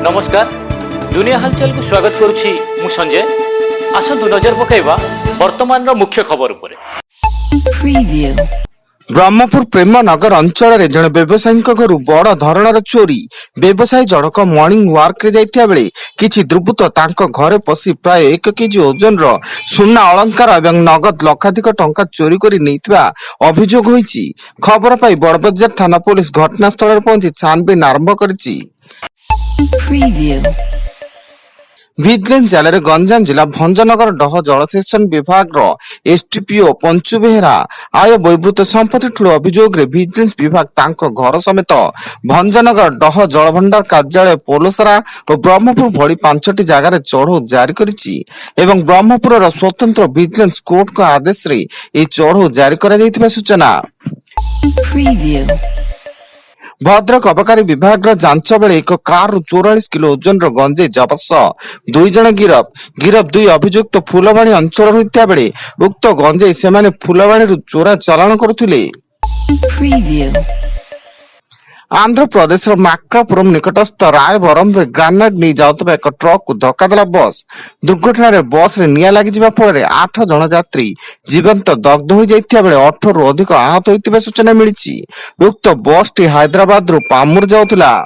नमस्कार दुनिया हालचाल को स्वागत करुछि मु संजय। आसंतु नजर पकाइबा वर्तमान मुख्य खबर उपरे। ब्रह्मपुर प्रेमनगर अंचल जड़े व्यवसायी घर बड़ धरणर चोरी। व्यवसायी जनक मॉर्निंग वार्क रे जाइथिया बेले किछि दुर्बृत्त तांको घरे पसी प्राय 1 केजी ओजन सुना अलंकार एवं नगद लक्षाधिक टंका चोरी करी नैथिबा अभियोग होईछि। खबर पाई बड़बजार थाना पुलिस घटनास्थल रे पहुंची छानबीन आरंभ करिछि। विजिलेंस जाल गंजाम जिला भंजनगर डह जलसेचन विभाग एसटीपीओ पंचु बेहेरा आय बहिर्भूत संपत्ति ठूल अभियोग विजिलेंस विभाग तांको घर समेत भंजनगर डह जलभंडार कार्यालय पोलसरा और ब्रह्मपुर भली 5टी जगार चढ़ऊ जारी करिछि एवं ब्रह्मपुर स्वतंत्र विजिलेंस कोर्ट को आदेश रे ए चढ़ऊ जारी करा जायतिबा सूचना। भद्रक अबकारी विभाग जांच बेले एक कार 44 किलो ओजन गंजेई जबत सह 2 जन गिरफ 2 अभियुक्त फुलवाणी अंचल होता बेले उक्त गंजेई सेमाने फुलवाणी चोरा चालाण करुथिले। आंध्र प्रदेश माक्रापुरम निकटस्थ रायबरम ग्रानाइट नहीं जाउतबा एक ट्रक को धक्का देला बस। दुर्घटना रे बस रे निया लागि जिबा फल 8 जन यात्री जीवंत दग्ध हो जाइथिया बेले 18 रु अधिक आहत होइतिबा सूचना मिलिछि। उक्त बस टी हैदराबाद रु पामुर जाउतला।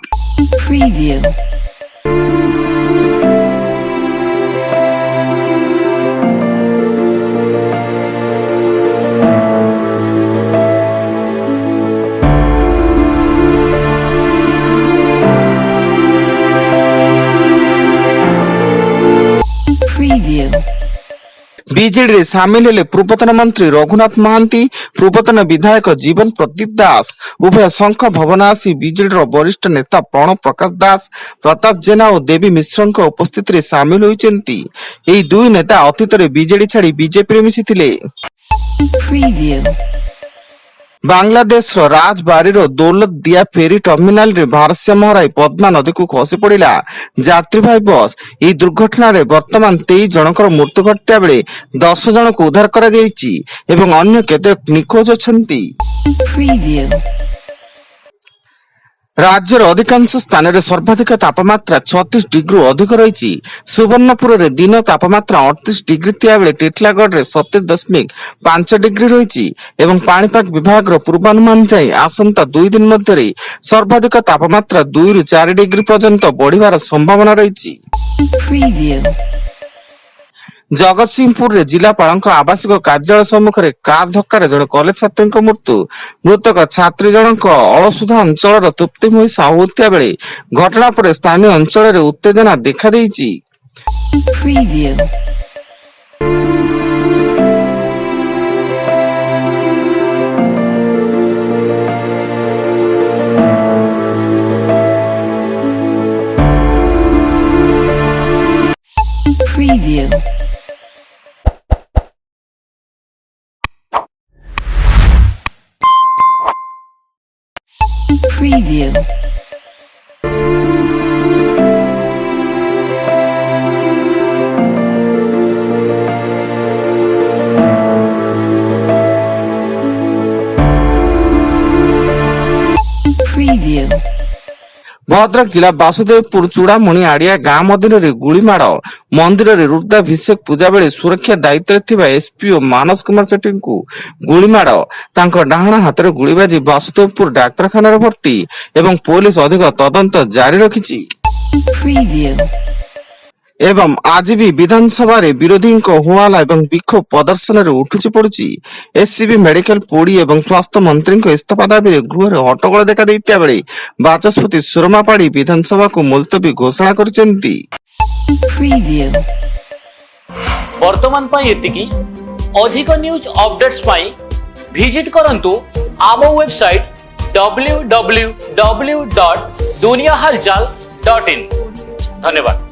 बीजेडी रे सामिल हेले पूर्वतन मंत्री रघुनाथ महांती, पूर्वतन विधायक जीवन प्रदीप दास, उभय शंख भवन आसी बीजेडी वरिष्ठ नेता प्रणव प्रकाश दास, प्रताप जेना और देवी मिश्र उपस्थित रे सामिल होइचंती। एही दुई नेता अतीत रे बीजेडी छाड़ी बीजेपी रे मिसिथिले। बांग्लादेश राजबाड़ी दौलत दिया फेरी टर्मिनाल रे भारसाम्य हराई पद्मा नदी को खसी पड़ा यात्रीवाही बस। यह दुर्घटना रे वर्तमान 23 जनकर मृत्यु घटिया बेले 10 जन को उद्धार करा जायछि एवं अन्य केतेक निखोज अछंती। राज्यर अधिकांश स्थान में सर्वाधिक तापमात्रा 36 डिग्री अधिक रही। सुवर्णपुर में दिन तापमात्रा 38 डिग्री थिया बेले टिटलागढ़ में 37.5 डिग्री रही एवं पाणीपाग विभाग पूर्वानुमान जाई आसंता 2 दिन मध्य सर्वाधिक तापमात्रा 2 रु 4 डिग्री पर्यंत बढ़िबार संभावना रही। जगतसिंहपुर रे जिलापाल आवासिक कार्यालय सम्मुखें कार धक्का जड़े कॉलेज छात्री मृत्यु। मृतक छात्री जनक अलसुधा अंचल तृप्तिम हो साहू होता बेले घटना पर स्थानीय अंचल रे उत्तेजना देखा देइछि। Preview. भद्रक जिला वासुदेवपुर चूड़ामणि आड़िया गाँ मध्य गुड़ीमाड़ मंदिर में रुद्राभिषेक पूजा बेले सुरक्षा दायित्व एसपीओ मानस कुमार सेठी को गुड़ीमाड़ डाहाण हाथ में गुड़ी बाजी वासुदेवपुर डाक्तखाना भर्ती एवं पुलिस अधिक तदंत जारी रखी। एवं आज भी विधानसभा रे विरोधी हुआला एवं विक्षोभ प्रदर्शन रे उठुची पड़ुची। एससीबी मेडिकल पोड़ी एवं स्वास्थ्य मंत्री इस्तीफा दाबी गृह हट्टगोल देखा देइतिया बेले बाचस्पति सुरमा पाड़ी विधानसभा को मुलतवी घोषणा करचंती। वर्तमान पाई एतिकी अधिक न्यूज अपडेट्स पाई विजिट करंतु आम वेबसाइट www.duniyahalchal.in। धन्यवाद।